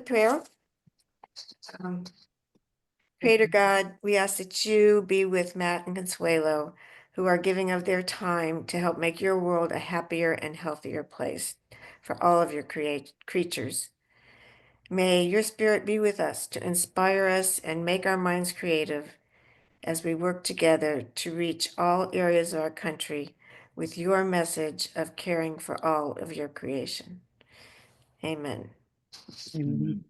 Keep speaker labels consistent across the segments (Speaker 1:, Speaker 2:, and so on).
Speaker 1: prayer. Creator God, we ask that you be with Matt and Consuelo, who are giving of their time to help make your world a happier and healthier place for all of your creatures. May your spirit be with us to inspire us and make our minds creative as we work together to reach all areas of our country with your message of caring for all of your creation. Amen.
Speaker 2: Amen.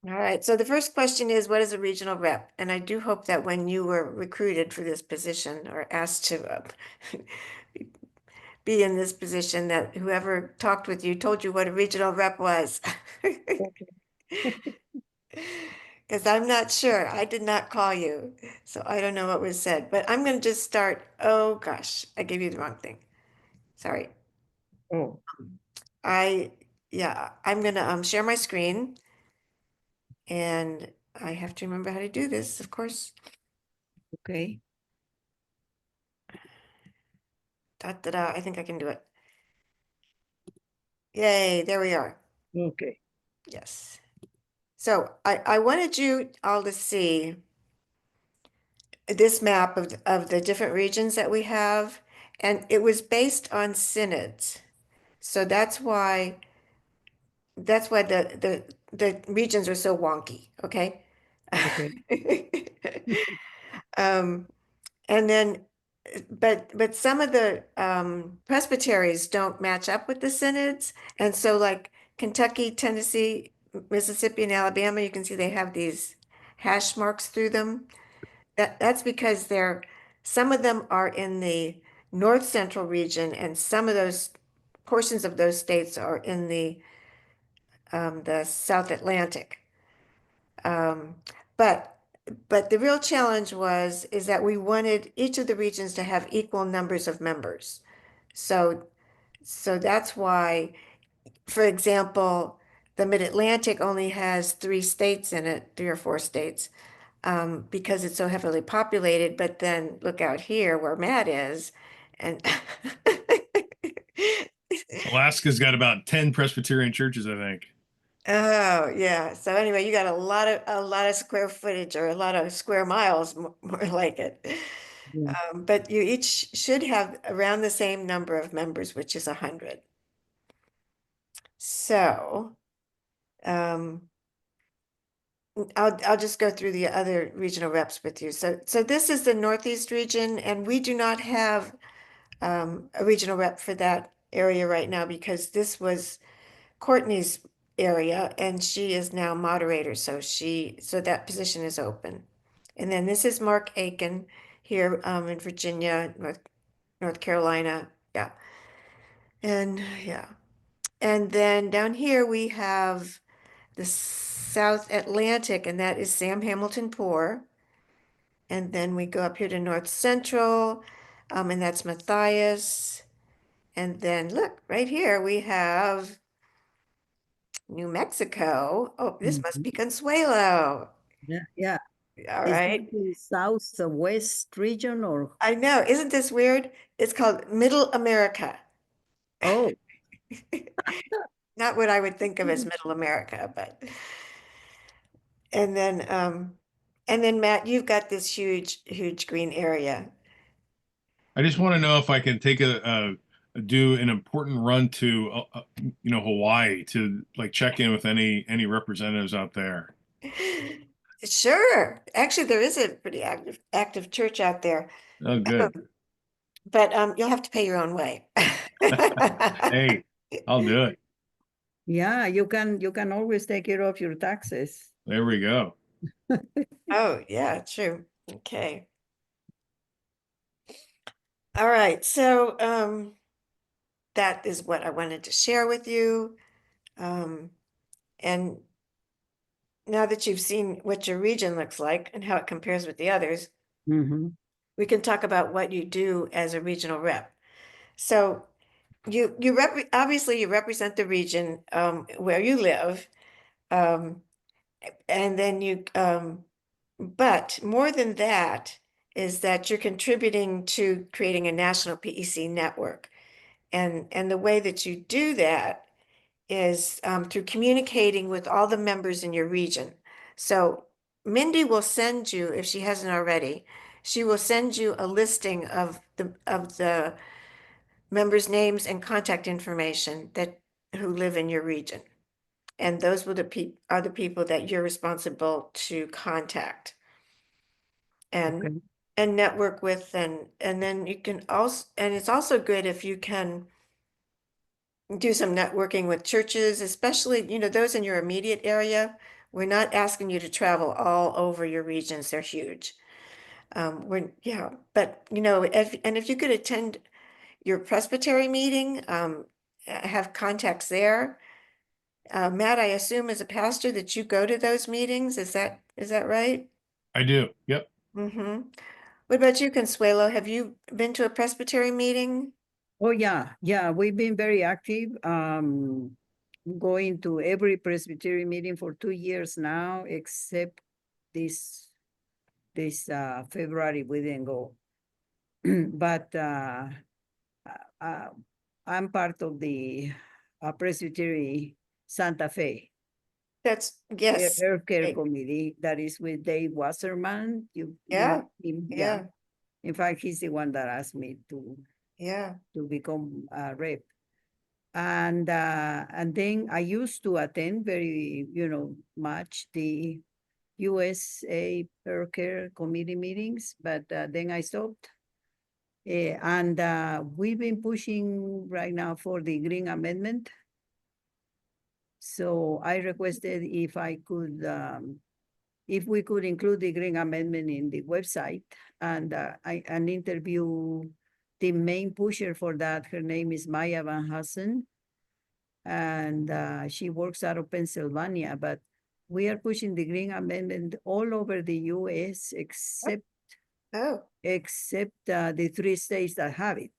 Speaker 1: All right, so the first question is, what is a regional rep? And I do hope that when you were recruited for this position or asked to be in this position, that whoever talked with you told you what a regional rep was.
Speaker 2: Okay.
Speaker 1: Because I'm not sure. I did not call you, so I don't know what was said. But I'm going to just start. Oh gosh, I gave you the wrong thing. Sorry.
Speaker 2: Oh,
Speaker 1: I'm going to share my screen. And I have to remember how to do this, of course.
Speaker 2: okay.
Speaker 1: Da, da, da. I think I can do it. Yay, there we are.
Speaker 2: Okay.
Speaker 1: Yes. So I wanted you all to see this map of the different regions that we have, and it was based on synods. So that's why the regions are so wonky, okay?
Speaker 2: Okay.
Speaker 1: Um, and then but some of the presbyteries don't match up with the synods. And so like Kentucky, Tennessee, Mississippi, and Alabama, you can see they have these hash marks through them. That's because some of them are in the north central region, and some of those portions of those states are in the South Atlantic. Um, but but the real challenge is that we wanted each of the regions to have equal numbers of members. So that's why, for example, the Mid-Atlantic only has 3 states in it, 3 or 4 states, because it's so heavily populated. But then look out here where Matt is, and
Speaker 3: Alaska's got about 10 Presbyterian churches, I think.
Speaker 1: oh yeah. So anyway, you got a lot of square footage, or a lot of square miles, more like it.
Speaker 2: Yeah.
Speaker 1: But you each should have around the same number of members, which is 100. So um, I'll just go through the other regional reps with you. So this is the Northeast region, and we do not have a regional rep for that area right now because this was Courtney's area, and she is now moderator, so that position is open. And then this is Mark Aiken here in Virginia, North Carolina. Yeah. And yeah. And then down here we have the South Atlantic, and that is Sam Hamilton Poor. And then we go up here to North Central, and that's Matthias. And then look, right here we have New Mexico. Oh, this must be Consuelo.
Speaker 2: Yeah. Yeah.
Speaker 1: All
Speaker 2: Is
Speaker 1: right.
Speaker 2: that the southwest region or?
Speaker 1: I know. Isn't this weird? It's called Middle America.
Speaker 2: Oh,
Speaker 1: Not what I would think of as Middle America, but and then Matt, you've got this huge green area.
Speaker 3: I just want to know if I can take do an important run to Hawaii to like check in with any representatives out there.
Speaker 1: Sure. Actually, there is a pretty active church out there.
Speaker 3: Oh, good.
Speaker 1: But you'll have to pay your own way.
Speaker 3: Hey, I'll do it.
Speaker 2: yeah. You can always take care of your taxes.
Speaker 3: There we go.
Speaker 1: Oh, yeah, true. Okay. All right. So that is what I wanted to share with you. And now that you've seen what your region looks like and how it compares with the others,
Speaker 2: Mm-hmm.
Speaker 1: we can talk about what you do as a regional rep. So obviously you represent the region where you live, um, and then but more than that is that you're contributing to creating a national PEC network, and the way that you do that is through communicating with all the members in your region. So Mindy will send you, if she hasn't already, she will send you a listing of the members' names and contact information that who live in your region. And those are the people that you're responsible to contact and
Speaker 2: Okay.
Speaker 1: network with, and then you can also, and it's also good if you can do some networking with churches, especially, those in your immediate area. We're not asking you to travel all over your regions, they're huge. Yeah, but if you could attend your presbytery meeting, have contacts there. Matt, I assume as a pastor that you go to those meetings, is that right?
Speaker 3: I do. Yep.
Speaker 1: Mm-hmm. What about you, Consuelo? Have you been to a presbytery meeting?
Speaker 2: Oh, yeah, yeah, we've been very active, going to every Presbyterian meeting for 2 years now, except this February, we didn't go. But uh, I'm part of the Presbytery Santa Fe
Speaker 1: Yes.
Speaker 2: Health Care
Speaker 1: Great.
Speaker 2: Committee that is with Dave Wasserman. You
Speaker 1: Yeah,
Speaker 2: know him, yeah.
Speaker 1: yeah,
Speaker 2: In fact, he's the one that asked me
Speaker 1: yeah.
Speaker 2: to become a rep. And then I used to attend very, much the USA Health Care Committee meetings, but then I stopped. And we've been pushing right now for the Green Amendment. So I requested if we could include the Green Amendment in the website, and and interview the main pusher for that. Her name is Maya Van Hassen, and she works out of Pennsylvania, but we are pushing the Green Amendment all over the US
Speaker 1: Oh,
Speaker 2: except the 3 states that have it.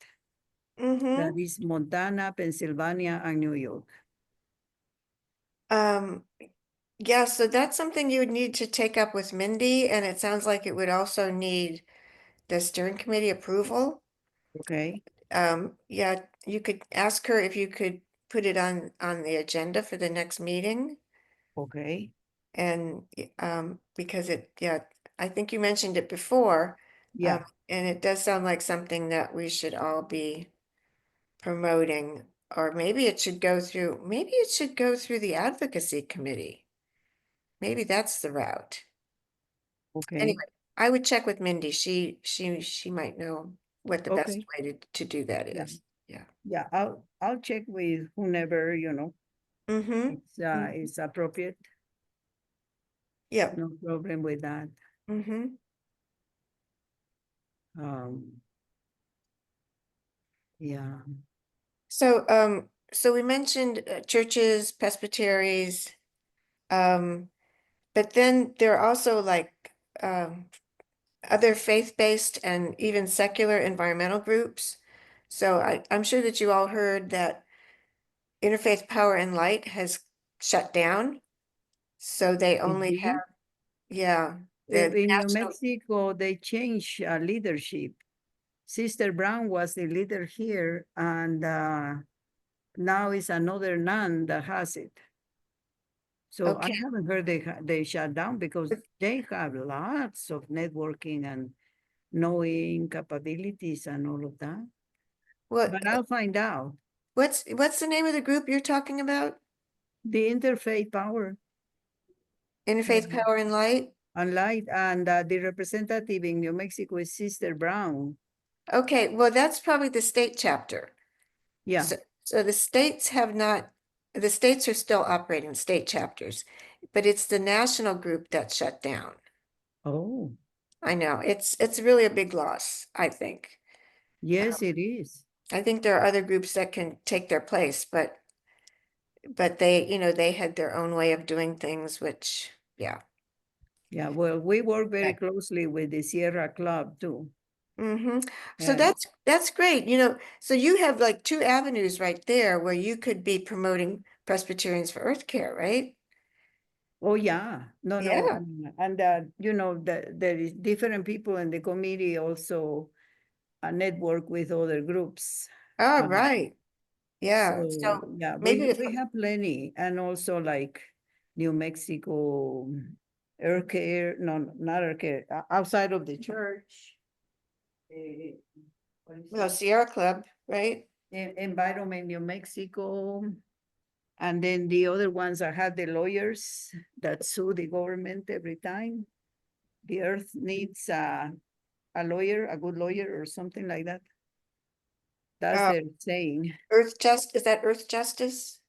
Speaker 2: That
Speaker 1: mm-hmm.
Speaker 2: is Montana, Pennsylvania, and New York.
Speaker 1: Um, yeah, so that's something you would need to take up with Mindy, and it sounds like it would also need the steering committee approval.
Speaker 2: Okay,
Speaker 1: Yeah, you could ask her if you could put it on the agenda for the next meeting.
Speaker 2: okay,
Speaker 1: And because yeah, I think you mentioned it before.
Speaker 2: yeah,
Speaker 1: And it does sound like something that we should all be promoting, or maybe it should go through the advocacy committee. Maybe that's the route.
Speaker 2: okay,
Speaker 1: Anyway, I would check with Mindy. She might know what the best
Speaker 2: okay,
Speaker 1: way to do that
Speaker 2: yeah,
Speaker 1: is. Yeah.
Speaker 2: yeah. I'll check with whomever
Speaker 1: Mm-hmm.
Speaker 2: it's appropriate.
Speaker 1: Yep.
Speaker 2: No problem with that.
Speaker 1: Mm-hmm.
Speaker 2: Um, yeah,
Speaker 1: So we mentioned churches, presbyteries, but then there are also like other faith-based and even secular environmental groups. So I'm sure that you all heard that Interfaith Power and Light has shut down. So they
Speaker 2: it
Speaker 1: only have,
Speaker 2: did.
Speaker 1: yeah, the
Speaker 2: In New
Speaker 1: national,
Speaker 2: Mexico, they changed leadership. Sister Brown was the leader here, and now it's another nun that has it. So I
Speaker 1: okay.
Speaker 2: haven't heard they shut down because they have lots of networking and knowing capabilities and all of that.
Speaker 1: What
Speaker 2: But I'll find out.
Speaker 1: what's the name of the group you're talking about?
Speaker 2: The interfaith power
Speaker 1: Interfaith Power and Light?
Speaker 2: and light, and the representative in New Mexico is Sister Brown.
Speaker 1: Okay, well, that's probably the state chapter.
Speaker 2: Yeah.
Speaker 1: So the states are still operating state chapters, but it's the national group that shut down.
Speaker 2: Oh,
Speaker 1: I know, it's really a big loss, I think.
Speaker 2: yes, it is.
Speaker 1: I think there are other groups that can take their place, but they had their own way of doing things, which, yeah.
Speaker 2: Yeah, well, we work very
Speaker 1: Okay.
Speaker 2: closely with the Sierra Club too.
Speaker 1: Mm-hmm. So
Speaker 2: And
Speaker 1: that's great. So you have like two avenues right there where you could be promoting Presbyterians for Earth Care, right?
Speaker 2: oh yeah, no,
Speaker 1: Yeah.
Speaker 2: and there is different people in the committee also network with other groups.
Speaker 1: All
Speaker 2: Um,
Speaker 1: right. Yeah,
Speaker 2: So,
Speaker 1: so
Speaker 2: yeah,
Speaker 1: maybe if,
Speaker 2: we have plenty, and also like New Mexico, air care, no, not air care, outside of the church. eh, what is
Speaker 1: well,
Speaker 2: it?
Speaker 1: Sierra Club, right?
Speaker 2: Environment New Mexico. And then the other ones are had the lawyers that sue the government every time. The earth needs a lawyer, a good lawyer or something like that. That's
Speaker 1: Uh,
Speaker 2: their saying.
Speaker 1: Is that Earth Justice?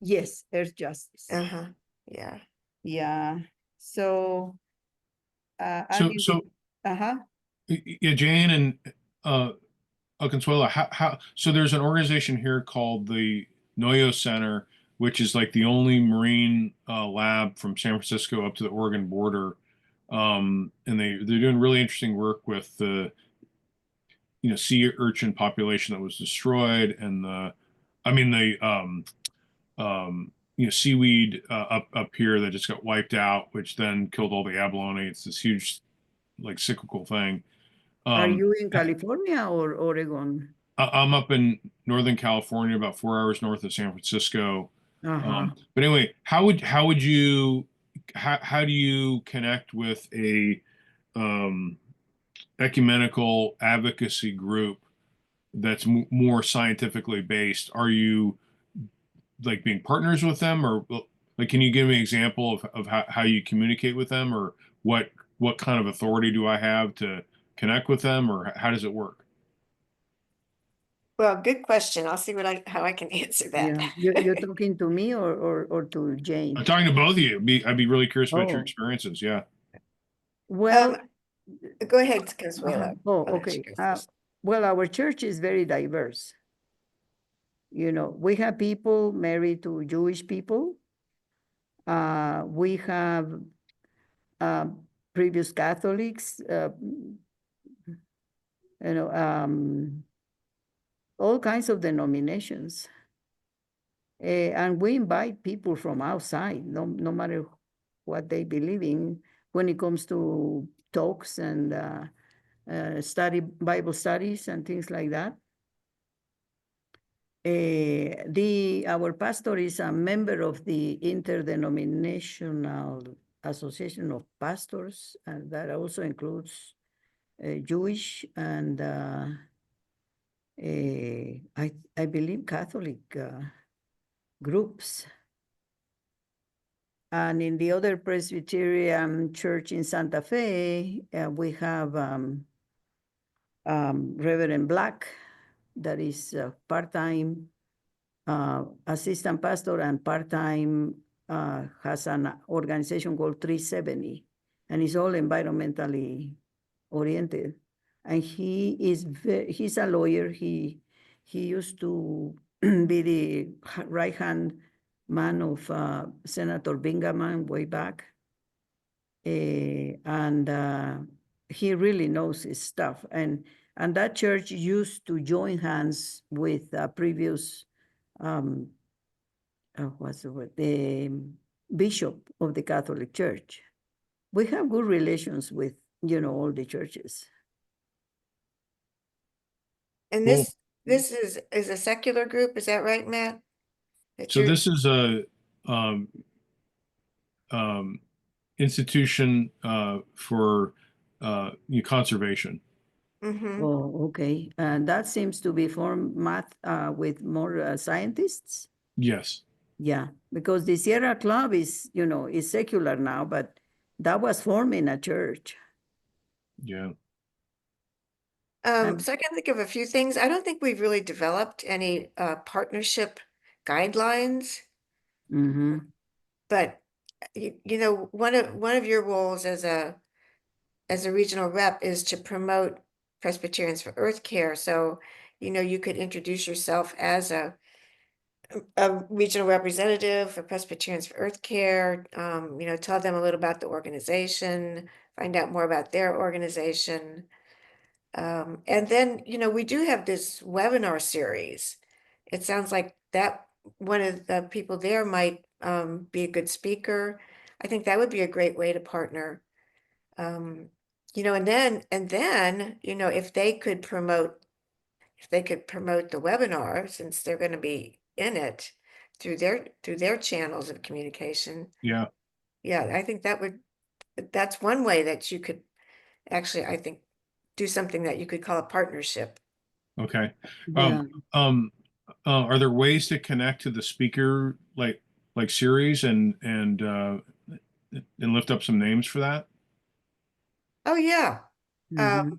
Speaker 2: Yes, earth justice.
Speaker 1: Uh-huh, yeah.
Speaker 2: Yeah. So, and
Speaker 3: So,
Speaker 2: in the,
Speaker 3: so
Speaker 2: uh-huh.
Speaker 3: yeah, Jane and uh, Consuelo, so there's an organization here called the Noyo Center, which is like the only marine lab from San Francisco up to the Oregon border. And they're doing really interesting work with the sea urchin population that was destroyed and the seaweed up here that just got wiped out, which then killed all the abalone. It's this huge like cyclical thing.
Speaker 2: Are
Speaker 3: Um,
Speaker 2: you in California or Oregon?
Speaker 3: I'm up in Northern California, about 4 hours north of San Francisco.
Speaker 2: Uh-huh.
Speaker 3: But anyway, how would you how do you connect with a um, ecumenical advocacy group that's more scientifically based? Are you like being partners with them, or like can you give me an example of how you communicate with them, or what kind of authority do I have to connect with them, or how does it work?
Speaker 1: Well, good question. I'll see how I can answer that.
Speaker 2: Yeah. You're talking to me or to
Speaker 3: I'm
Speaker 2: Jane?
Speaker 3: talking to both of you. I'd be really curious about your
Speaker 2: Oh,
Speaker 3: experiences. Yeah.
Speaker 2: well,
Speaker 1: Go ahead,
Speaker 2: uh-huh.
Speaker 1: Consuelo.
Speaker 2: Oh,
Speaker 1: I'll let you
Speaker 2: okay.
Speaker 1: go first.
Speaker 2: Well, our church is very diverse. We have people married to Jewish people. We have uh, previous Catholics, you know, um, all kinds of denominations. And we invite people from outside, no matter what they believe in, when it comes to talks and Bible studies and things like that. Our pastor is a member of the Interdenominational Association of Pastors, and that also includes Jewish and I believe Catholic groups. And in the other Presbyterian church in Santa Fe, we have Reverend Black, that is part-time assistant pastor and part-time has an organization called 370, and it's all environmentally oriented. And he's a lawyer. He used to be the right-hand man of Senator Bingaman way back. And he really knows his stuff. And that church used to join hands with previous what's the word? The bishop of the Catholic Church. We have good relations with, all the churches.
Speaker 1: And
Speaker 3: Cool.
Speaker 1: this is a secular group, is that right, Matt? That
Speaker 3: So
Speaker 1: you're,
Speaker 3: this is a um, um, institution for conservation.
Speaker 1: Mhm.
Speaker 2: Oh, okay. And that seems to be formed math with more scientists.
Speaker 3: Yes.
Speaker 2: Yeah, because the Sierra Club is secular now, but that was formed in a church.
Speaker 3: Yeah.
Speaker 2: And
Speaker 1: So I can think of a few things. I don't think we've really developed any partnership guidelines,
Speaker 2: mhm.
Speaker 1: but one of your roles as a regional rep is to promote Presbyterians for Earth Care. So, you could introduce yourself as a regional representative for Presbyterians for Earth Care, tell them a little about the organization, find out more about their organization. And then, we do have this webinar series. It sounds like that one of the people there might be a good speaker. I think that would be a great way to partner. And then, if they could promote if they could promote the webinar, since they're going to be in it through their channels of communication.
Speaker 3: Yeah.
Speaker 1: Yeah, I think that's one way that you could actually, I think, do something that you could call a partnership.
Speaker 3: Okay.
Speaker 2: Yeah.
Speaker 3: Are there ways to connect to the speaker like series and lift up some names for that?
Speaker 1: Oh, yeah.
Speaker 2: Mhm.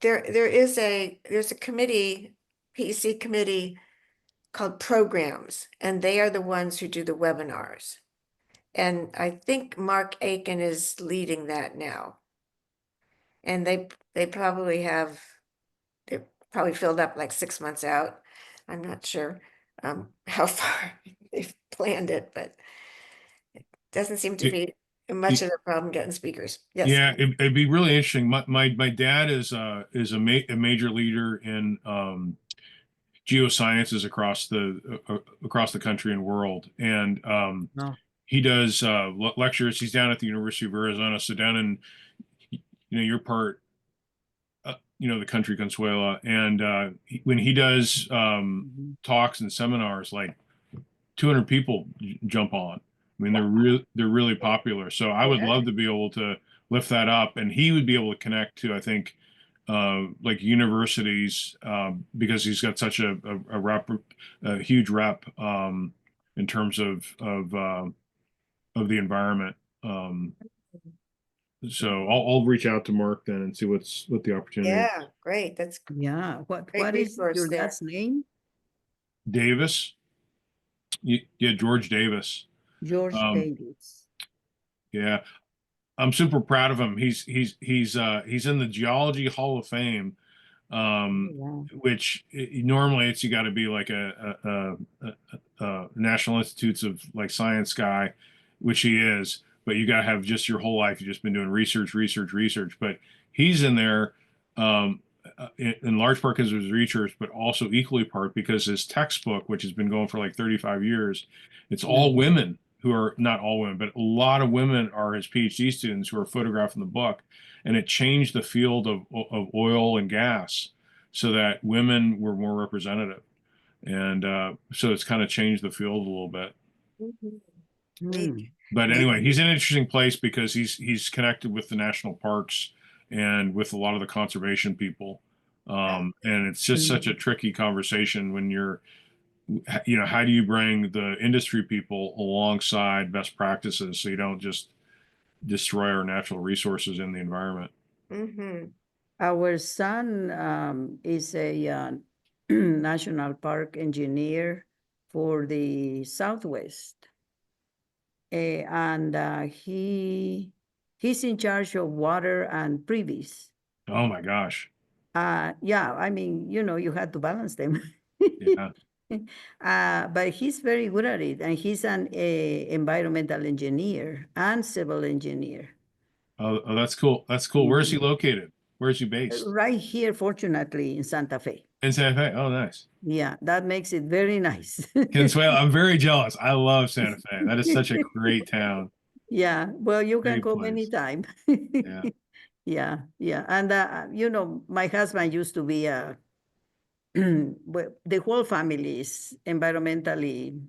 Speaker 1: There's a committee, PEC committee called programs, and they are the ones who do the webinars. And I think Mark Aiken is leading that now. And they probably they're probably filled up like 6 months out. I'm not sure how far they've planned it, but it doesn't seem to
Speaker 3: It-
Speaker 1: be much
Speaker 3: it-
Speaker 1: of a problem getting speakers. Yes.
Speaker 3: yeah, it'd be really interesting. My dad is a major leader in geosciences across the country and world, and
Speaker 2: No.
Speaker 3: he does lectures. He's down at the University of Arizona, so down in your part, the country Consuela, and when he does
Speaker 2: Mhm.
Speaker 3: talks and seminars, like 200 people jump on. I mean, they're really popular. So I would
Speaker 1: Yeah.
Speaker 3: love to be able to lift that up, and he would be able to connect to, I think, like universities, because he's got such a huge rep, in terms of the environment. So I'll reach out to Mark then and see what the opportunity is.
Speaker 1: Yeah, great. That's
Speaker 2: Yeah.
Speaker 1: great
Speaker 2: What is
Speaker 1: resource
Speaker 2: your
Speaker 1: there.
Speaker 2: last name?
Speaker 3: Davis, yeah, George Davis.
Speaker 2: George
Speaker 3: Um,
Speaker 2: Davis.
Speaker 3: yeah, I'm super proud of him. He's in the Geology Hall of Fame,
Speaker 2: Oh,
Speaker 3: um,
Speaker 2: wow.
Speaker 3: which normally you got to be like a National Institutes of like Science guy, which he is. But you got to have just your whole life. You've just been doing research. But he's in there, um, in large part because of his research, but also equally part because his textbook, which has been going for like 35 years, it's
Speaker 2: Yeah.
Speaker 3: all women who are not all women, but a lot of women are his PhD students who are photographed in the book, and it changed the field of oil and gas so that women were more representative. And so it's kind of changed the field a little bit.
Speaker 1: Mhm. Neat.
Speaker 2: Hmm.
Speaker 3: But
Speaker 2: That's
Speaker 3: anyway, he's in an interesting place because he's connected with the national parks and with a lot of the conservation people. And it's just such a
Speaker 2: mm,
Speaker 3: tricky conversation when how do you bring the industry people alongside best practices so you don't just destroy our natural resources in the environment?
Speaker 1: Mm-hmm.
Speaker 2: our son is a national park engineer for the Southwest. And he's in charge of water and privies.
Speaker 3: Oh my gosh.
Speaker 2: Yeah, I mean, you had to balance them.
Speaker 3: Yeah.
Speaker 2: But he's very good at it, and he's an environmental engineer and civil engineer.
Speaker 3: Oh, that's cool. That's cool. Where is he
Speaker 2: Mhm.
Speaker 3: located? Where is he based?
Speaker 2: Right here, fortunately, in Santa Fe.
Speaker 3: In Santa Fe. Oh, nice.
Speaker 2: Yeah, that makes it very nice.
Speaker 3: Consuelo, I'm very jealous. I love Santa Fe. That is such a great town.
Speaker 2: Yeah, well, you can
Speaker 3: Great
Speaker 2: come
Speaker 3: place.
Speaker 2: anytime.
Speaker 3: Yeah.
Speaker 2: Yeah, yeah. And, my husband used to be well, the whole family is environmentally,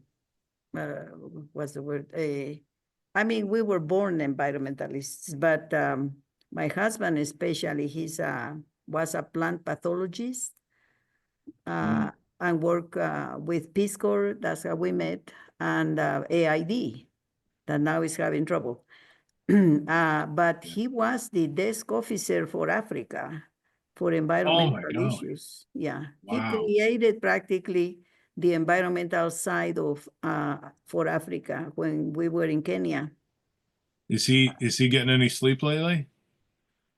Speaker 2: what's the word? I mean, we were born environmentalists, but my husband especially, was a plant pathologist,
Speaker 3: Mm.
Speaker 2: uh, and worked with Peace Corps. That's how we met, and AID, that now is having trouble. But
Speaker 3: Yeah.
Speaker 2: he was the desk officer for Africa for
Speaker 3: Oh my
Speaker 2: environmental
Speaker 3: God.
Speaker 2: issues. Yeah, he
Speaker 3: Wow.
Speaker 2: created practically the environmental side of for Africa when we were in Kenya.
Speaker 3: Is he getting any sleep lately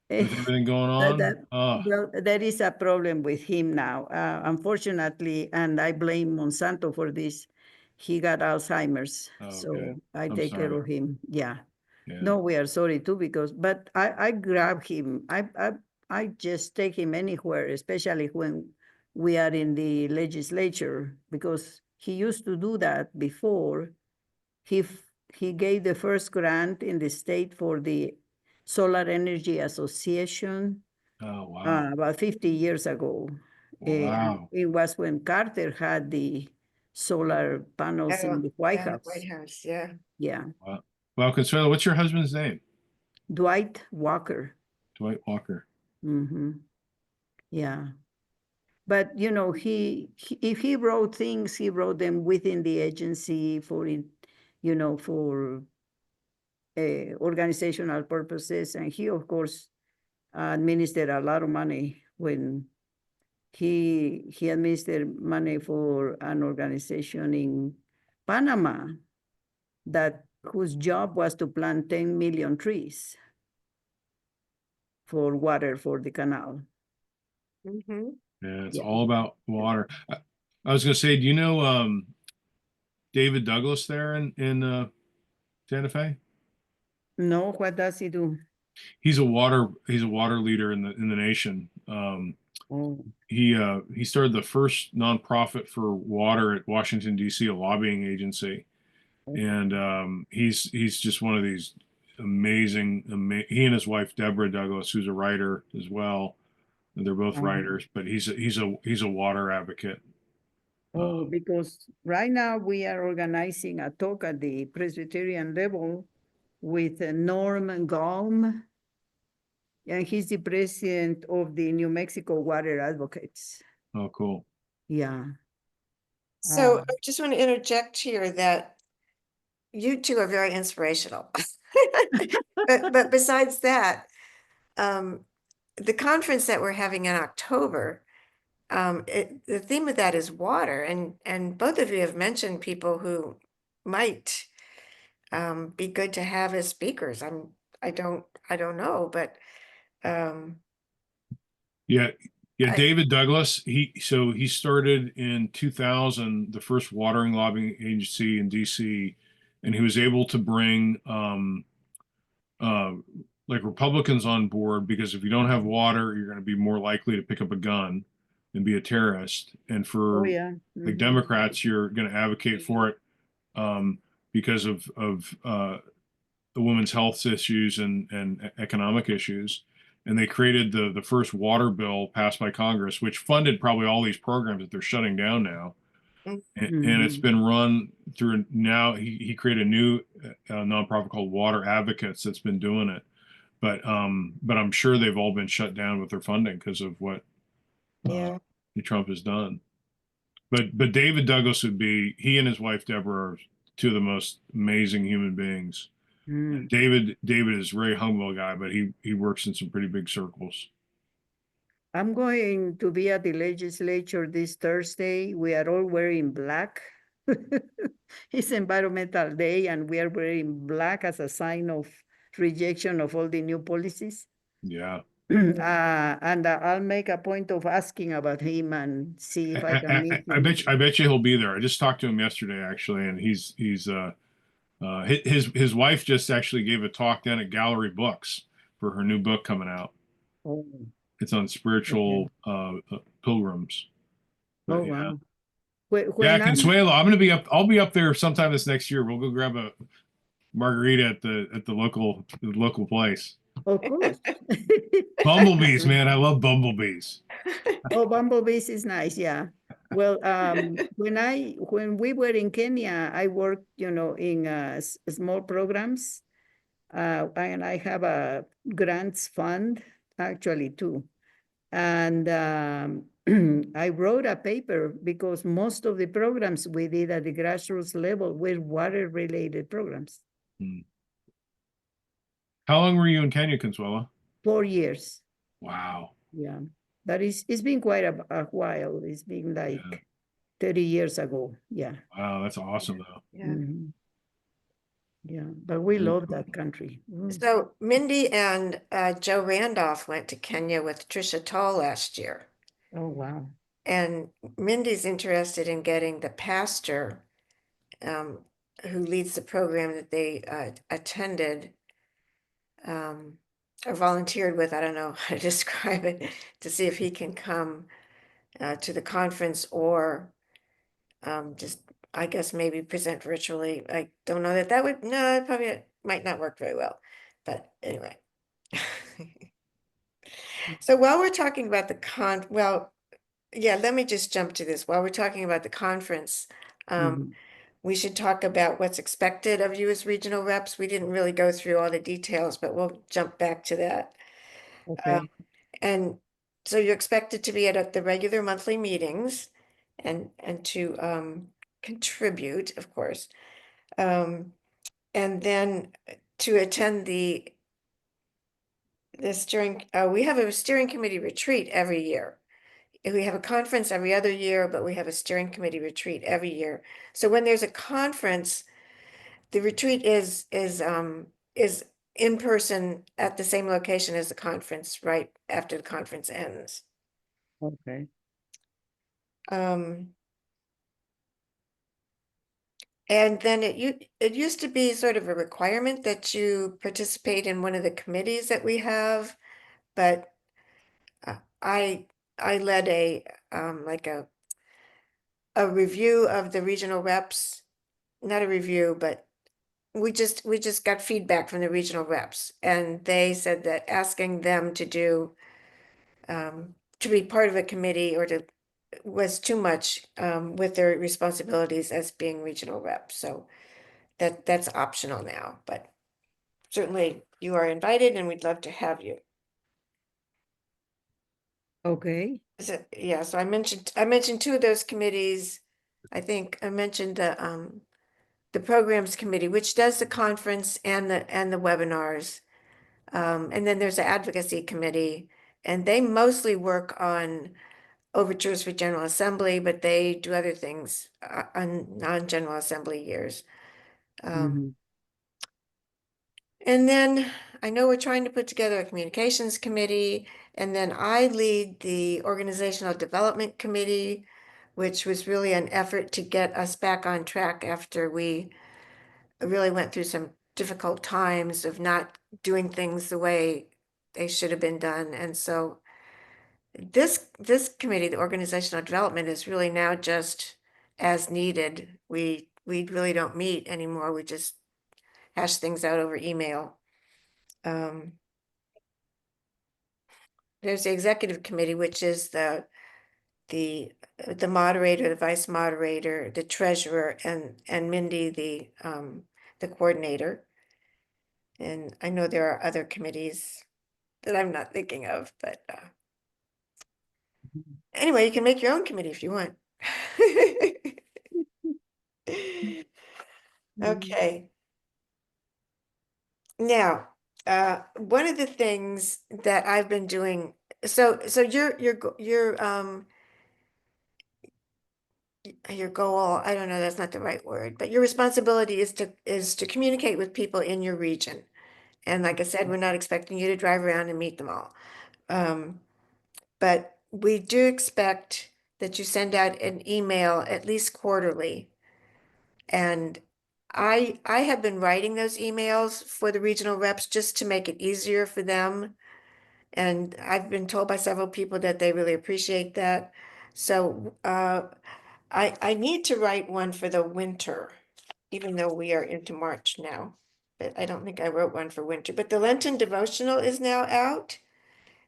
Speaker 3: with everything going
Speaker 2: That,
Speaker 3: on?
Speaker 2: that,
Speaker 3: Oh,
Speaker 2: well, there is a problem with him now. Unfortunately, and I blame Monsanto for this, he got Alzheimer's.
Speaker 3: okay.
Speaker 2: So I
Speaker 3: I'm
Speaker 2: take care
Speaker 3: sorry.
Speaker 2: of him. Yeah.
Speaker 3: Yeah.
Speaker 2: No, we are sorry too, because, but I grab him. I just take him anywhere, especially when we are in the legislature, because he used to do that before. He gave the first grant in the state for the Solar Energy Association
Speaker 3: Oh wow.
Speaker 2: about 50 years ago.
Speaker 3: Wow.
Speaker 2: It was when Carter had the solar panels in the White
Speaker 1: Yeah,
Speaker 2: House.
Speaker 1: White House, yeah.
Speaker 2: Yeah,
Speaker 3: Wow. Well, Consuelo, what's your husband's name?
Speaker 2: Dwight Walker.
Speaker 3: Dwight Walker.
Speaker 2: Mm-hmm. Yeah. But you know, if he wrote things, he wrote them within the agency for it, you know, for organizational purposes. And he, of course, administered a lot of money when he administered money for an organization in Panama that whose job was to plant 10 million trees for water for the canal.
Speaker 1: Mm-hmm.
Speaker 3: Yeah, it's
Speaker 2: Yeah.
Speaker 3: all about water. I was gonna say, do you know David Douglas there in Santa Fe?
Speaker 2: No, what does he do?
Speaker 3: He's a water leader in the nation.
Speaker 2: Oh,
Speaker 3: He started the first nonprofit for water at Washington D.C., a lobbying agency, and he's just one of these he and his wife Deborah Douglas, who's a writer as well. They're both writers, but he's a water advocate.
Speaker 2: oh, because right now we are organizing a talk at the Presbyterian level with Norm Gaum, and he's the president of the New Mexico Water Advocates.
Speaker 3: Oh, cool.
Speaker 2: Yeah.
Speaker 1: So I just want to interject here that you two are very inspirational. But besides that, the conference that we're having in October, the theme of that is water, and both of you have mentioned people who might be good to have as speakers. I don't know, but um,
Speaker 3: Yeah, yeah.
Speaker 1: I,
Speaker 3: David Douglas. He started in 2000 the first watering lobbying agency in D.C., and he was able to bring uh, like Republicans on board because if you don't have water, you're going to be more likely to pick up a gun and be a terrorist. And
Speaker 2: oh
Speaker 3: for
Speaker 2: yeah.
Speaker 3: like Democrats, you're going to advocate for it because of the women's health issues and economic issues. And they created the first water bill passed by Congress, which funded probably all these programs that they're shutting down now. And it's been run through now. He created a new nonprofit called Water Advocates that's been doing it. But I'm sure they've all been shut down with their funding because of what
Speaker 1: yeah.
Speaker 3: Trump has done. But David Douglas would be he and his wife Deborah are two of the most amazing human beings. And David is a very humble guy, but he works in some pretty big circles.
Speaker 2: I'm going to be at the legislature this Thursday. We are all wearing black. It's Environmental Day, and we are wearing black as a sign of rejection of all the new policies.
Speaker 3: Yeah.
Speaker 2: And I'll make a point of asking about him and see if I can meet
Speaker 3: I
Speaker 2: him.
Speaker 3: bet you he'll be there. I just talked to him yesterday actually, and he's his wife just actually gave a talk then at Gallery Books for her new book coming out.
Speaker 2: Oh,
Speaker 3: It's on
Speaker 2: okay.
Speaker 3: spiritual pilgrims.
Speaker 2: Oh,
Speaker 3: But yeah.
Speaker 2: wow.
Speaker 3: Yeah,
Speaker 2: When I'm,
Speaker 3: Consuelo, I'm gonna be up. I'll be up there sometime this next year. We'll go grab a margarita at the local place.
Speaker 2: of course.
Speaker 3: Bumblebees, man, I love bumblebees.
Speaker 2: Oh, bumblebees is nice, yeah. Well, when we were in Kenya, I worked, you know, in small programs, and I have a grants fund, actually too. And I wrote a paper because most of the programs we did at the grassroots level were water-related programs.
Speaker 3: Hmm. How long were you in Kenya, Consuelo?
Speaker 2: 4 years,
Speaker 3: Wow.
Speaker 2: yeah. But it's been quite a while. It's been like
Speaker 3: Yeah.
Speaker 2: 30 years ago, yeah.
Speaker 3: Wow, that's awesome though.
Speaker 1: Yeah.
Speaker 2: Yeah, but we
Speaker 3: Very
Speaker 2: love
Speaker 3: cool.
Speaker 2: that country.
Speaker 1: So Mindy and Joe Randolph went to Kenya with Trisha Tall last year.
Speaker 2: Oh, wow.
Speaker 1: And Mindy's interested in getting the pastor who leads the program that they attended or volunteered with, I don't know how to describe it, to see if he can come to the conference or just, I guess, maybe present virtually. I don't know that would, no, it probably might not work very well. But anyway. So while we're talking about well, yeah, let me just jump to this. While we're talking about the conference,
Speaker 2: Mhm.
Speaker 1: we should talk about what's expected of you as regional reps. We didn't really go through all the details, but we'll jump back to that.
Speaker 2: Okay,
Speaker 1: And so you're expected to be at the regular monthly meetings and to contribute, of course. And then to attend the steering, we have a steering committee retreat every year. We have a conference every other year, but we have a steering committee retreat every year. So when there's a conference, the retreat is in person at the same location as the conference, right after the conference ends.
Speaker 2: okay,
Speaker 1: Um, and then it used to be sort of a requirement that you participate in one of the committees that we have, but I led like a review of the regional reps, not a review, but we just got feedback from the regional reps, and they said that asking them to be part of a committee or to was too much with their responsibilities as being regional reps. So that's optional now, but certainly you are invited and we'd love to have you.
Speaker 2: okay.
Speaker 1: So, yeah, so I mentioned two of those committees. I think I mentioned the programs committee, which does the conference and the webinars. And then there's the advocacy committee, and they mostly work on overtures for General Assembly, but they do other things on non-General Assembly years.
Speaker 2: Mhm.
Speaker 1: And then I know we're trying to put together a communications committee, and then I lead the organizational development committee, which was really an effort to get us back on track after we really went through some difficult times of not doing things the way they should have been done. And so this committee, the organizational development, is really now just as needed. We really don't meet anymore. We just hash things out over email. Um, there's the executive committee, which is the the moderator, the vice moderator, the treasurer, and Mindy, the coordinator. And I know there are other committees that I'm not thinking of, but anyway, you can make your own committee if you want.
Speaker 2: Mhm.
Speaker 1: Okay. Now, one of the things that I've been doing, so your goal, I don't know, that's not the right word, but your responsibility is to communicate with people in your region. And like I said, we're not expecting you to drive around and meet them all. Um, but we do expect that you send out an email at least quarterly. And I have been writing those emails for the regional reps just to make it easier for them. And I've been told by several people that they really appreciate that. So I need to write one for the winter, even though we are into March now. But I don't think I wrote one for winter. But the Lenten devotional is now out.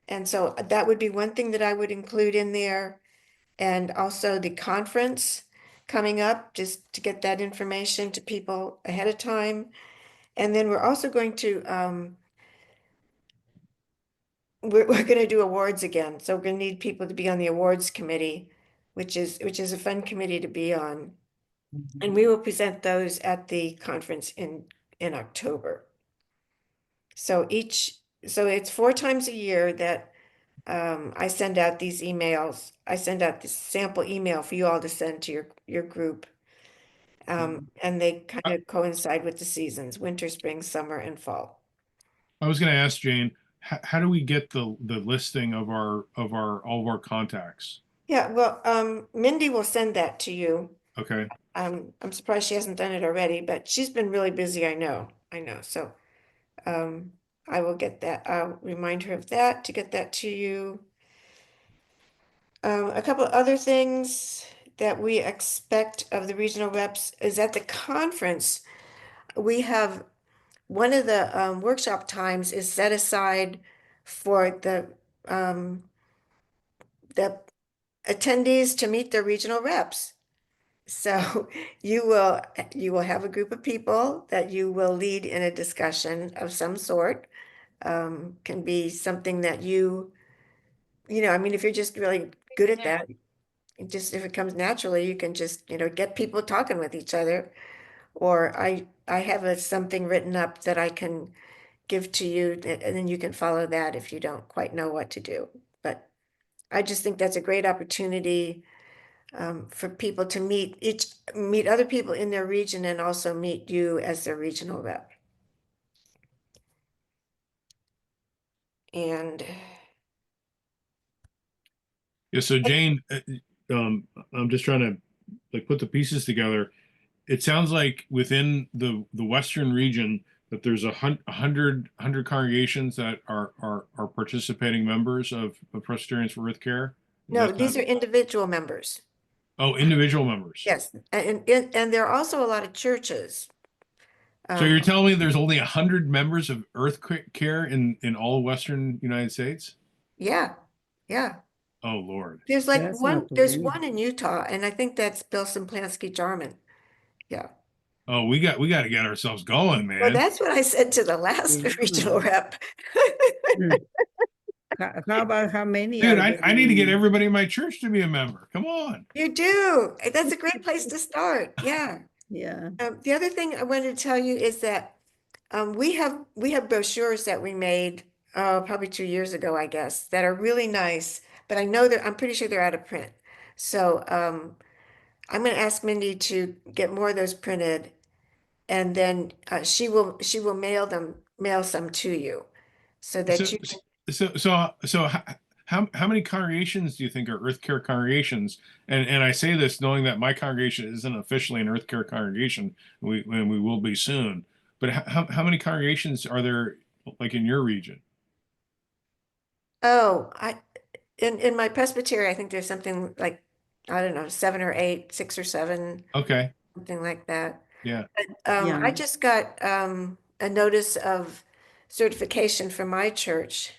Speaker 1: And so that would be one thing that I would include in there. And also the conference coming up, just to get that information to people ahead of time. And then we're also going to we're going to do awards again. So we're going to need people to be on the awards committee, which is a fun committee to be on. And we will present those at the conference in October. So it's 4 times a year that I send out these emails. I send out this sample email for you all to send to your group. And they kind
Speaker 3: I,
Speaker 1: of coincide with the seasons, winter, spring, summer, and fall.
Speaker 3: I was going to ask Jane, how do we get the listing of our all of our contacts?
Speaker 1: Yeah, well, Mindy will send that to you.
Speaker 3: Okay.
Speaker 1: I'm surprised she hasn't done it already, but she's been really busy, I know. So um I will get that. I'll remind her of that to get that to you. A couple of other things that we expect of the regional reps is at the conference, we have one of the workshop times is set aside for the attendees to meet their regional reps. So you will have a group of people that you will lead in a discussion of some sort. Can be something that I mean, if you're just really good at that, just if it comes naturally, you can just, get people talking with each other. Or I have something written up that I can give to you, and then you can follow that if you don't quite know what to do. But I just think that's a great opportunity for people to meet other people in their region and also meet you as their regional rep. And
Speaker 3: Yeah, so Jane, I'm just trying to like put the pieces together. It sounds like within the Western region that there's a hundred congregations that are participating members of Presbyterians for Earth Care. Is
Speaker 1: no,
Speaker 3: that
Speaker 1: these are individual members.
Speaker 3: oh, individual members.
Speaker 1: Yes, and there are also a lot of churches.
Speaker 3: So you're
Speaker 1: Um,
Speaker 3: telling me there's only 100 members of Earth Care in all of Western United States?
Speaker 1: yeah, yeah.
Speaker 3: Oh Lord.
Speaker 1: There's like
Speaker 2: That's not too
Speaker 1: there's
Speaker 2: many.
Speaker 1: one in Utah, and I think that's Bill Simplansky Jarman. Yeah.
Speaker 3: Oh, we got to get ourselves going,
Speaker 1: Well,
Speaker 3: man.
Speaker 1: that's what I said to the last
Speaker 2: Yeah.
Speaker 1: regional rep.
Speaker 2: Mm. How about how many
Speaker 3: Dude,
Speaker 2: are
Speaker 3: I
Speaker 2: there
Speaker 3: need to get
Speaker 2: in?
Speaker 3: everybody in my church to be a member. Come on.
Speaker 1: You do. That's a great place to start. Yeah.
Speaker 2: Yeah,
Speaker 1: The other thing I wanted to tell you is that we have brochures that we made probably 2 years ago, I guess, that are really nice. But I'm pretty sure they're out of print. So I'm going to ask Mindy to get more of those printed, and then she will mail some to you, so
Speaker 3: So
Speaker 1: that you.
Speaker 3: how many congregations do you think are Earth Care congregations? And I say this knowing that my congregation isn't officially an Earth Care congregation. And we will be soon. But how many congregations are there like in your region?
Speaker 1: Oh, in my presbytery, I think there's something like, I don't know, 7 or 8, 6 or 7,
Speaker 3: Okay.
Speaker 1: something like that.
Speaker 3: Yeah.
Speaker 2: yeah,
Speaker 1: I just got a notice of certification from my church.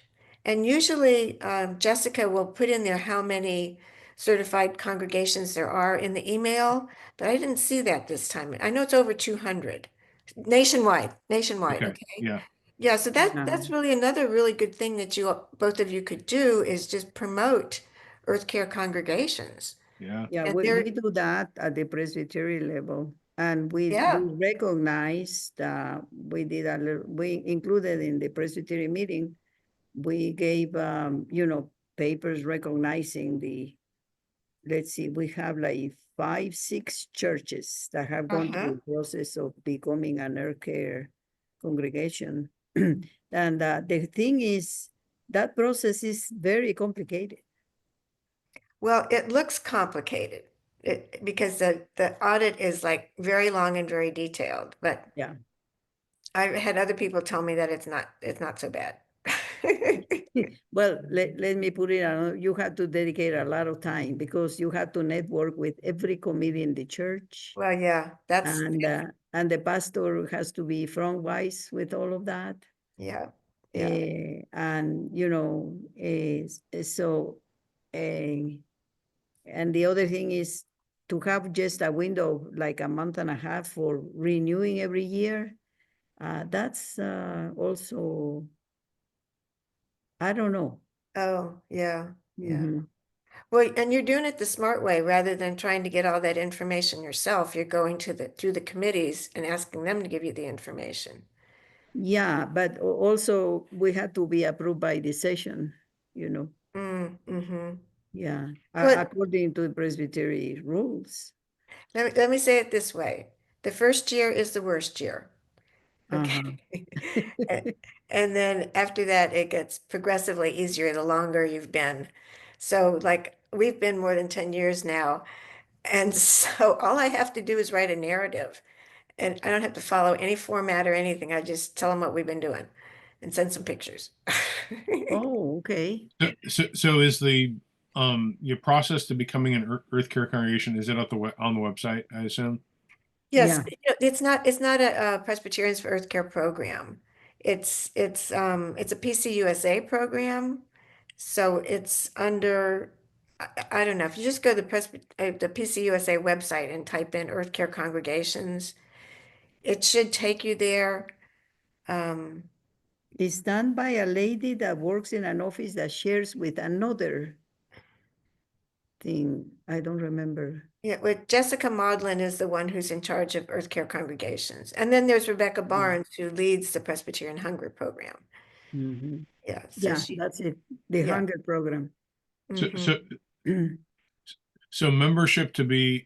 Speaker 1: And usually Jessica will put in there how many certified congregations there are in the email, but I didn't see that this time. I know it's over 200 nationwide,
Speaker 3: Okay.
Speaker 1: okay?
Speaker 3: Yeah.
Speaker 1: Yeah, so
Speaker 2: yeah,
Speaker 1: that's really another really good thing that both of you could do is just promote Earth Care congregations.
Speaker 3: Yeah.
Speaker 2: yeah.
Speaker 1: And
Speaker 2: We
Speaker 1: they're,
Speaker 2: do that at the presbytery level, and we
Speaker 1: yeah.
Speaker 2: recognized. We did a little. We included in the presbytery meeting. We gave papers recognizing the. Let's see, we have like 5, 6 churches that have gone
Speaker 1: Uh-huh.
Speaker 2: through the process of becoming an Earth Care congregation. And the thing is, that process is very complicated.
Speaker 1: Well, it looks complicated because the audit is like very long and very detailed, but
Speaker 2: Yeah.
Speaker 1: I've had other people tell me that it's not so bad.
Speaker 2: Well, let me put it on. You have to dedicate a lot of time because you have to network with every committee in the church,
Speaker 1: Well, yeah, that's,
Speaker 2: and the pastor has to be front wise with all of that.
Speaker 1: yeah, yeah.
Speaker 2: And so and the other thing is to have just a window like a month and a half for renewing every year. That's also, I don't know.
Speaker 1: Oh, yeah, yeah.
Speaker 2: Mhm.
Speaker 1: Well, and you're doing it the smart way rather than trying to get all that information yourself. You're going through the committees and asking them to give you the information.
Speaker 2: Yeah, but also we had to be approved by the session, you know.
Speaker 1: Mm-hmm.
Speaker 2: Yeah,
Speaker 1: But
Speaker 2: according to the presbytery rules.
Speaker 1: let me say it this way. The first year is the worst year.
Speaker 2: Uh-huh.
Speaker 1: Okay. And and then after that, it gets progressively easier the longer you've been. So like we've been more than 10 years now. And so all I have to do is write a narrative, and I don't have to follow any format or anything. I just tell them what we've been doing and send some pictures.
Speaker 2: Oh, okay.
Speaker 3: So is the your process to becoming an Earth Care congregation, is it on the website, I assume?
Speaker 1: Yes,
Speaker 2: Yeah,
Speaker 1: it's not a Presbyterians for Earth Care program. It's a PCUSA program. So it's under I don't know, if you just go to the PCUSA website and type in Earth Care congregations, it should take you there. Um,
Speaker 2: It's done by a lady that works in an office that shares with another thing. I don't remember.
Speaker 1: yeah, with Jessica Maudlin is the one who's in charge of Earth Care congregations. And then there's Rebecca Barnes, who leads the Presbyterian Hunger Program.
Speaker 2: Mhm.
Speaker 1: Yeah, so
Speaker 2: Yeah,
Speaker 1: she,
Speaker 2: that's it. The
Speaker 1: yeah.
Speaker 2: hunger program.
Speaker 3: So,
Speaker 1: Mhm.
Speaker 3: so, so membership to be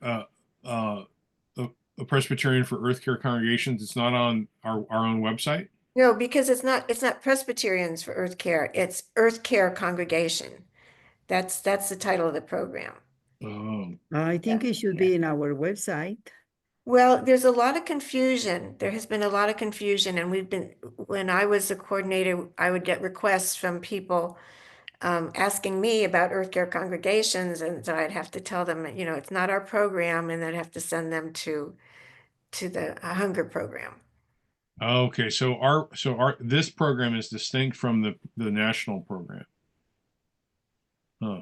Speaker 3: uh, a Presbyterian for Earth Care congregations, it's not on our own website?
Speaker 1: No, because it's not Presbyterians for Earth Care, it's Earth Care Congregation. That's the title of the program.
Speaker 3: Oh,
Speaker 2: I
Speaker 1: Yeah,
Speaker 2: think it should
Speaker 1: yeah.
Speaker 2: be in our website.
Speaker 1: Well, there's a lot of confusion. There has been a lot of confusion, and when I was the coordinator, I would get requests from people asking me about Earth Care congregations, and so I'd have to tell them, it's not our program, and I'd have to send them to the hunger program.
Speaker 3: okay. So our this program is distinct from the national program. Huh.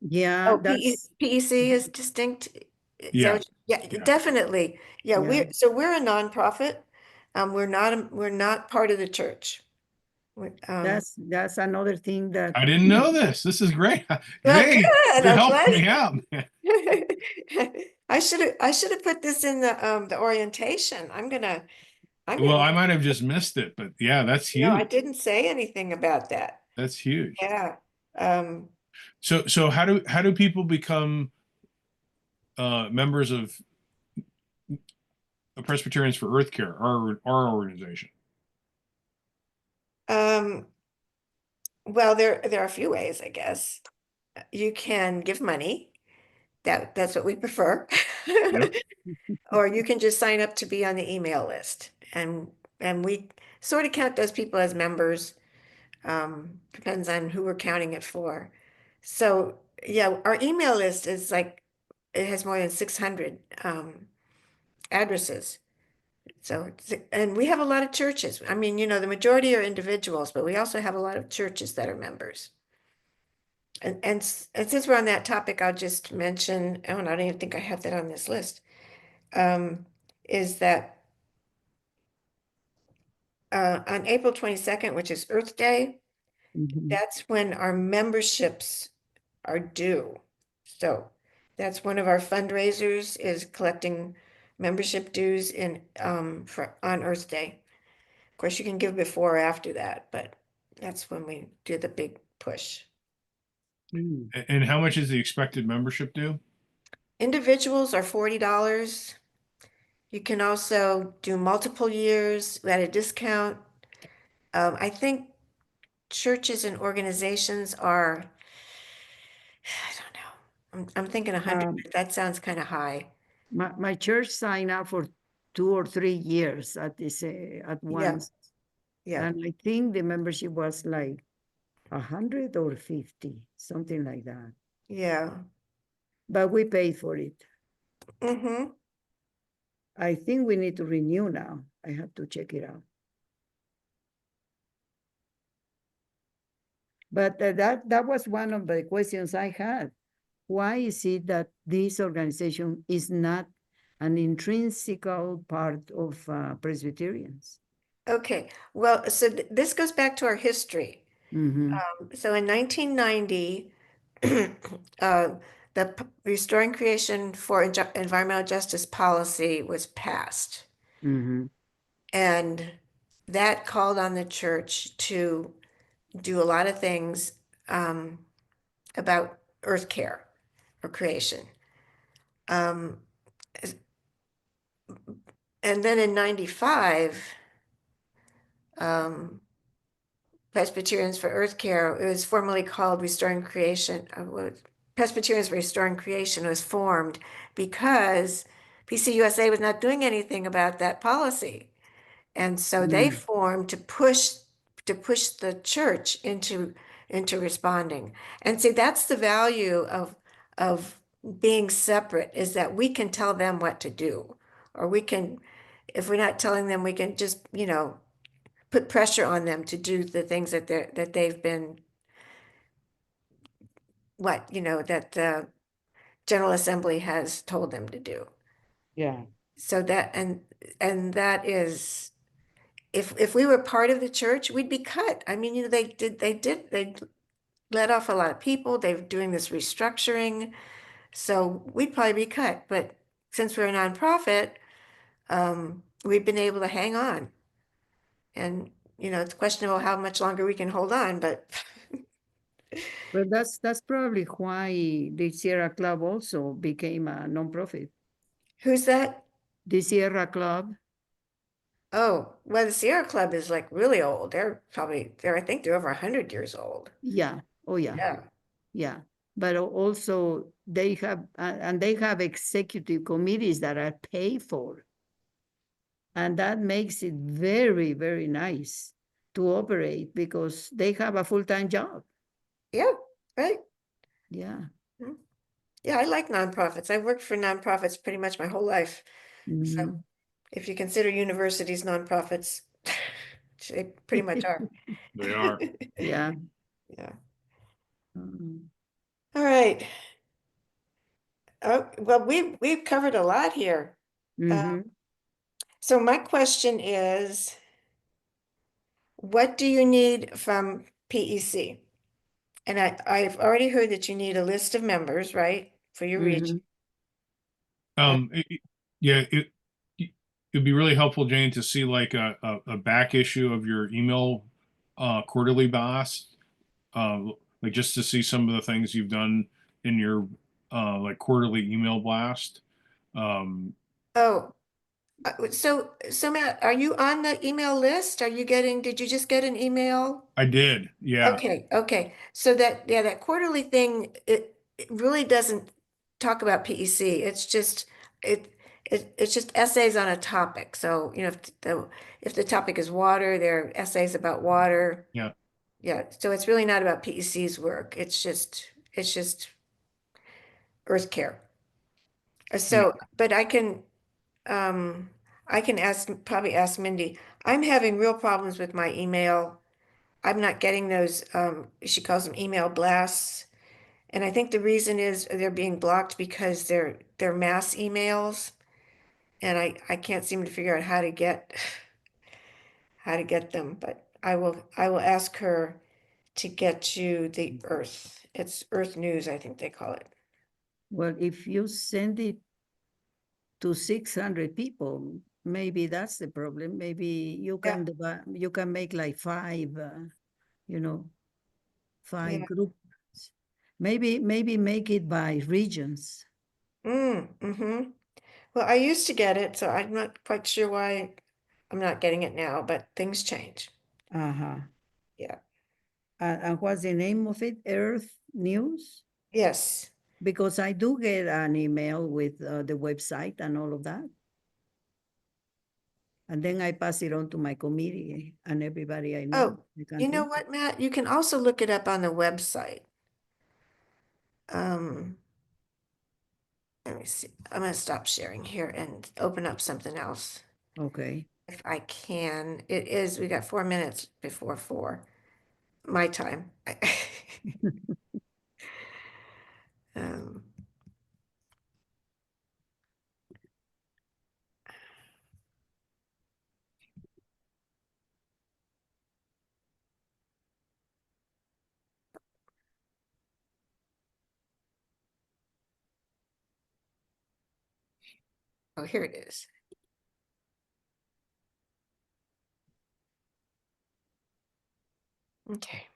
Speaker 2: Yeah,
Speaker 1: Oh,
Speaker 2: that's,
Speaker 1: PEC is distinct. Is that
Speaker 3: Yeah,
Speaker 1: what yeah,
Speaker 3: yeah.
Speaker 1: definitely. Yeah,
Speaker 2: yeah,
Speaker 1: we're a nonprofit. We're not part of the church.
Speaker 2: that's another thing that,
Speaker 3: I didn't know this. This is great.
Speaker 1: Well,
Speaker 3: Hey,
Speaker 1: good.
Speaker 3: you're
Speaker 1: I'm
Speaker 3: helping
Speaker 1: glad.
Speaker 3: me out.
Speaker 1: I should have put this in the orientation. I'm
Speaker 3: Well,
Speaker 1: gonna
Speaker 3: I might have just missed it, but yeah, that's
Speaker 1: no, I
Speaker 3: huge.
Speaker 1: didn't say anything about that.
Speaker 3: That's huge.
Speaker 1: Yeah. Um,
Speaker 3: So how do people become members of Presbyterians for Earth Care, our organization?
Speaker 1: um, well, there are a few ways, I guess. You can give money. That's what we prefer.
Speaker 3: Yep.
Speaker 1: Or you can just sign up to be on the email list. And we sort of count those people as members. Depends on who we're counting it for. So yeah, our email list is like, it has more than 600 addresses. So, and we have a lot of churches. I mean, the majority are individuals, but we also have a lot of churches that are members. And since we're on that topic, I'll just mention, oh, and I don't even think I have that on this list, is that on April 22nd, which is Earth Day,
Speaker 2: Mhm.
Speaker 1: that's when our memberships are due. So that's one of our fundraisers, is collecting membership dues on Earth Day. Of course, you can give before or after that, but that's when we do the big push.
Speaker 2: Mm.
Speaker 3: And how much is the expected membership due?
Speaker 1: Individuals are $40. You can also do multiple years at a discount. I think churches and organizations are, I don't know. I'm thinking 100,
Speaker 2: Um,
Speaker 1: but that sounds kind of high.
Speaker 2: my church signed up for 2 or 3 years at
Speaker 1: Yeah,
Speaker 2: once.
Speaker 1: yeah,
Speaker 2: And I think the membership was like 100 or 50, something like that.
Speaker 1: yeah.
Speaker 2: But we paid for it.
Speaker 1: Mm-hmm.
Speaker 2: I think we need to renew now. I have to check it out. But that was one of the questions I had. Why is it that this organization is not an intrinsic part of Presbyterians?
Speaker 1: Okay, well, so this goes back to our history.
Speaker 2: Mm-hmm,
Speaker 1: So in 1990, the Restoring Creation for Environmental Justice policy was passed.
Speaker 2: mm-hmm,
Speaker 1: And that called on the church to do a lot of things about earth care or creation. Um, and then in 95, um, Presbyterians for Earth Care, it was formerly called Restoring Creation. Presbyterians for Restoring Creation was formed because PCUSA was not doing anything about that policy. And so they
Speaker 2: mm,
Speaker 1: formed to push the church into responding. And see, that's the value of being separate, is that we can tell them what to do. Or we can, if we're not telling them, we can just, put pressure on them to do the things that they've been what, that the General Assembly has told them to do.
Speaker 2: Yeah.
Speaker 1: So that, and that is, if we were part of the church, we'd be cut. I mean, they let off a lot of people. They're doing this restructuring. So we'd probably be cut. But since we're a nonprofit, we've been able to hang on. And, it's questionable how much longer we can hold on, but
Speaker 2: Well, that's probably why the Sierra Club also became a nonprofit.
Speaker 1: who's that?
Speaker 2: The Sierra Club,
Speaker 1: Oh, well, the Sierra Club is like really old. I think they're over 100 years old.
Speaker 2: yeah, oh yeah,
Speaker 1: Yeah.
Speaker 2: yeah. But also they have, and they have executive committees that are paid for. And that makes it very, very nice to operate because they have a full-time job.
Speaker 1: Yeah, right.
Speaker 2: Yeah.
Speaker 1: Mhm. Yeah, I like nonprofits. I've worked for nonprofits pretty much my whole life. So
Speaker 2: Mhm.
Speaker 1: if you consider universities nonprofits, they pretty much are.
Speaker 3: They are.
Speaker 2: Yeah.
Speaker 1: Yeah.
Speaker 2: Mm.
Speaker 1: All right. Oh, well, we've covered a lot here.
Speaker 2: Mhm.
Speaker 1: So my question is, what do you need from PEC? And I've already heard that you need a list of members, right, for your region.
Speaker 2: Mhm.
Speaker 3: Um, it- it- yeah, it'd be really helpful, Jane, to see like a back issue of your email quarterly blast, like just to see some of the things you've done in your like quarterly email blast. Um,
Speaker 1: Oh, so Matt, are you on the email list? Did you just get an email?
Speaker 3: I did, yeah,
Speaker 1: Okay, okay. So that quarterly thing, it really doesn't talk about PEC. It, it's just essays on a topic. So, if the topic is water, there are essays about water.
Speaker 3: yeah,
Speaker 1: Yeah, so it's really not about PEC's work. It's just earth care.
Speaker 3: yeah.
Speaker 1: So, but I can probably ask Mindy. I'm having real problems with my email. I'm not getting those, she calls them email blasts. And I think the reason is they're being blocked because they're mass emails. And I can't seem to figure out how to get them, but I will ask her to get you the Earth. It's Earth News, I think they call it.
Speaker 2: Well, if you send it to 600 people, maybe that's the problem. Maybe
Speaker 1: Yeah,
Speaker 2: you can make like five, you know,
Speaker 1: yeah.
Speaker 2: five groups. Maybe make it by regions.
Speaker 1: Mm-hmm. Well, I used to get it, so I'm not quite sure why I'm not getting it now, but things change.
Speaker 2: Uh-huh.
Speaker 1: Yeah.
Speaker 2: And what's the name of it? Earth News?
Speaker 1: Yes.
Speaker 2: Because I do get an email with the website and all of that. And then I pass it on to my committee and everybody I know.
Speaker 1: Oh,
Speaker 2: They can
Speaker 1: you know
Speaker 2: read it.
Speaker 1: what, Matt? You can also look it up on the website. Um, Let me see. I'm gonna stop sharing here and open up something else
Speaker 2: Okay.
Speaker 1: if I can. We got 4 minutes before 4, my time. Um, oh, here it is. Okay.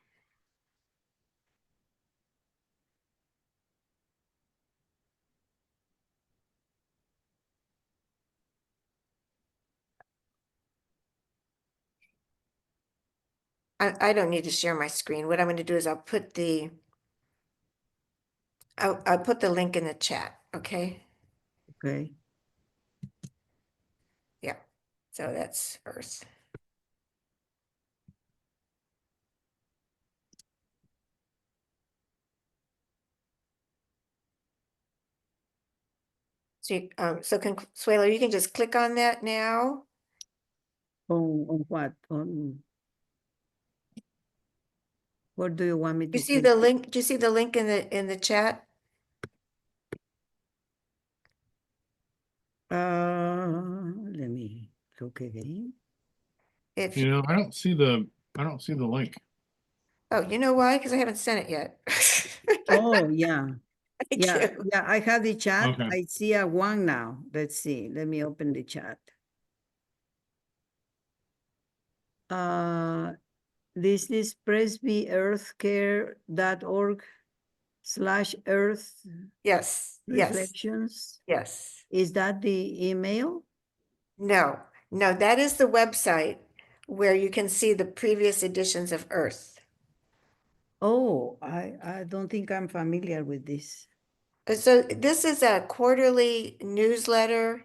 Speaker 1: I don't need to share my screen. What I'm going to do is I'll put the link in the chat. Okay.
Speaker 2: Okay.
Speaker 1: Yeah. So that's Earth. So Consuelo, you can just click on that now.
Speaker 2: On what? On Where do you want me
Speaker 1: You
Speaker 2: to
Speaker 1: see
Speaker 2: click?
Speaker 1: the link, do you see the link in the chat?
Speaker 2: Let me look again.
Speaker 1: If,
Speaker 3: You know, I don't see the link.
Speaker 1: oh, you know why? Because I haven't sent it yet.
Speaker 2: Oh, yeah.
Speaker 1: Thank
Speaker 2: Yeah,
Speaker 1: you.
Speaker 2: yeah, I have the chat.
Speaker 3: Okay.
Speaker 2: I see a one now. Let's see. Let me open the chat. This is presbyearthcare.org/earth
Speaker 1: Yes, yes,
Speaker 2: reflections.
Speaker 1: yes.
Speaker 2: Is that the email?
Speaker 1: No, no, that is the website where you can see the previous editions of Earth.
Speaker 2: Oh, I don't think I'm familiar with this.
Speaker 1: So this is a quarterly newsletter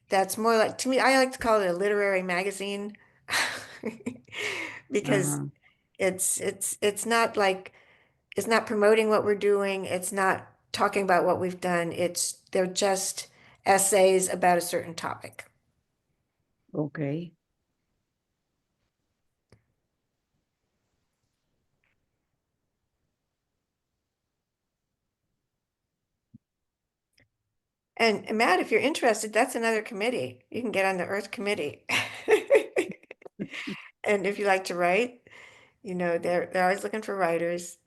Speaker 1: that's more like, to me, I like to call it a literary magazine. Because
Speaker 2: Uh-huh.
Speaker 1: it's not like, it's not promoting what we're doing, it's not talking about what we've done, they're just essays about a certain topic.
Speaker 2: Okay.
Speaker 1: And Matt, if you're interested, that's another committee. You can get on the Earth Committee. And if you like to write, they're always looking for writers.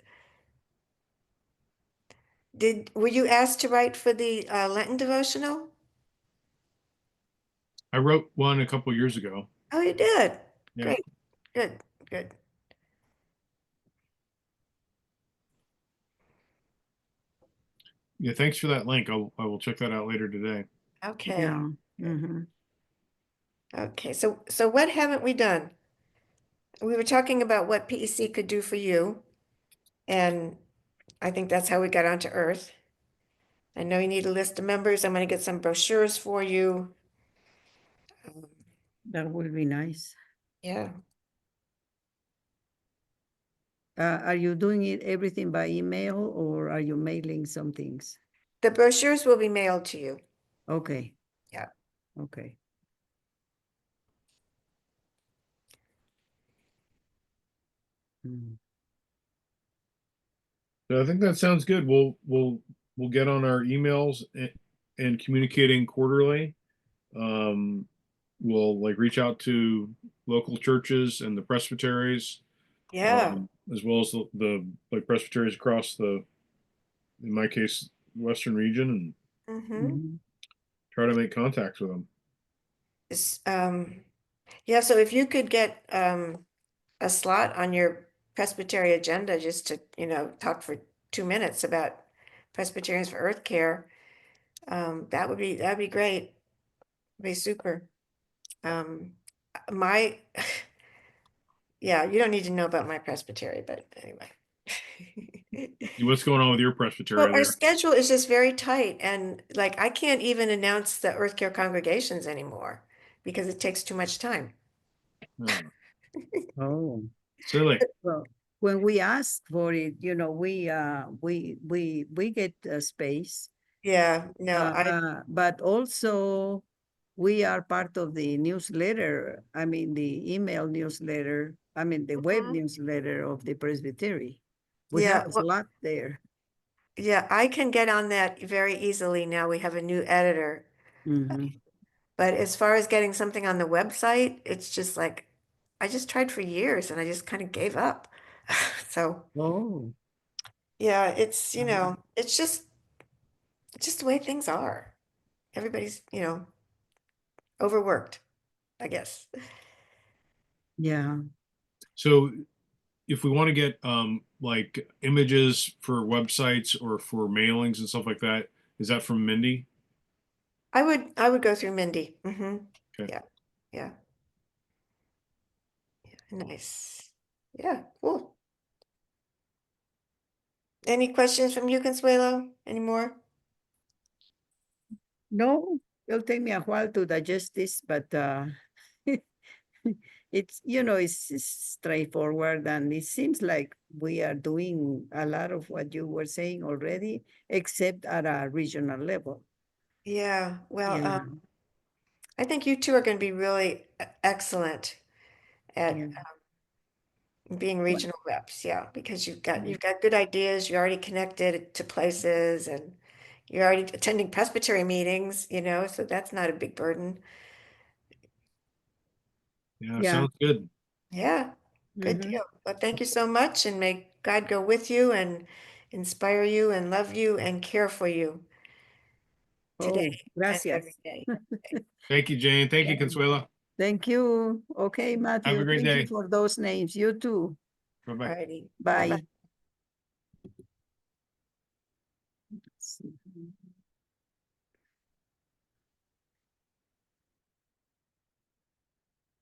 Speaker 1: Were you asked to write for the Lenten devotional?
Speaker 3: I wrote one a couple years ago.
Speaker 1: Oh, you did.
Speaker 3: Yeah.
Speaker 1: Great. Good. Good.
Speaker 3: Yeah. Thanks for that link. I will check that out later today.
Speaker 1: Okay.
Speaker 2: Yeah.
Speaker 1: Good.
Speaker 2: Mm-hmm.
Speaker 1: Okay. So what haven't we done? We were talking about what PEC could do for you, and I think that's how we got onto Earth. I know you need a list of members. I'm going to get some brochures for you.
Speaker 2: That would be nice.
Speaker 1: Yeah.
Speaker 2: Are you doing it everything by email or are you mailing some things?
Speaker 1: The brochures will be mailed to you.
Speaker 2: Okay.
Speaker 1: Yeah.
Speaker 2: Okay. Mm.
Speaker 3: So I think that sounds good. We'll get on our emails and communicating quarterly. Um, we'll like reach out to local churches and the presbyteries,
Speaker 1: Yeah.
Speaker 3: as well as the like presbyteries across in my case, Western region, and
Speaker 1: Mm-hmm.
Speaker 2: Mhm.
Speaker 3: try to make contacts with them.
Speaker 1: Yeah, so if you could get a slot on your Presbytery agenda just to, talk for 2 minutes about Presbyterians for Earth Care, that'd be great. Be super. Um, my, yeah, you don't need to know about my Presbytery, but anyway.
Speaker 3: What's going on with your
Speaker 1: Well,
Speaker 3: presbytery
Speaker 1: our
Speaker 3: there?
Speaker 1: schedule is just very tight, and like I can't even announce the Earth Care congregations anymore because it takes too much time.
Speaker 3: Oh,
Speaker 2: Oh,
Speaker 3: silly.
Speaker 2: well, when we ask for it, we get space.
Speaker 1: Yeah, no,
Speaker 2: But also we are part of the newsletter. I mean, the email newsletter. I mean, the web
Speaker 1: Mhm.
Speaker 2: newsletter of the Presbytery. We have
Speaker 1: Yeah,
Speaker 2: a
Speaker 1: well,
Speaker 2: slot there.
Speaker 1: yeah, I can get on that very easily now. We have a new editor.
Speaker 2: Mm-hmm.
Speaker 1: But as far as getting something on the website, it's just like I just tried for years and I just kind of gave up. So,
Speaker 2: Oh,
Speaker 1: yeah,
Speaker 2: uh,
Speaker 1: it's just the way things are. Everybody's, overworked, I guess.
Speaker 2: yeah.
Speaker 3: So if we want to get like images for websites or for mailings and stuff like that, is that from Mindy?
Speaker 1: I would go through Mindy.
Speaker 3: Okay.
Speaker 1: Yeah. Yeah. Nice. Yeah, cool. Any questions from you, Consuelo? Any more?
Speaker 2: No, it'll take me a while to digest this, but it's straightforward, and it seems like we are doing a lot of what you were saying already, except at a regional level.
Speaker 1: Yeah, well,
Speaker 2: Yeah,
Speaker 1: I think you two are going to be really excellent at
Speaker 2: yeah.
Speaker 1: being
Speaker 2: Well,
Speaker 1: regional reps, yeah, because
Speaker 2: Mm.
Speaker 1: you've got good ideas, you're already connected to places and you're already attending Presbytery meetings, you know, so that's not a big burden.
Speaker 3: Yeah,
Speaker 2: Yeah.
Speaker 3: sounds good.
Speaker 1: Yeah, good
Speaker 2: Mhm.
Speaker 1: deal. Well, thank you so much and may God go with you and inspire you and love you and care for you
Speaker 2: Oh,
Speaker 1: today and every
Speaker 2: gracias.
Speaker 1: day.
Speaker 3: Thank you, Jane. Thank you, Consuela.
Speaker 2: Thank you. Okay,
Speaker 3: Have a
Speaker 2: Matthew,
Speaker 3: great
Speaker 2: thank you
Speaker 3: day.
Speaker 2: for those names. You too.
Speaker 3: Bye-bye.
Speaker 1: Alrighty.
Speaker 2: Bye.
Speaker 1: Bye-bye.
Speaker 2: Let's see.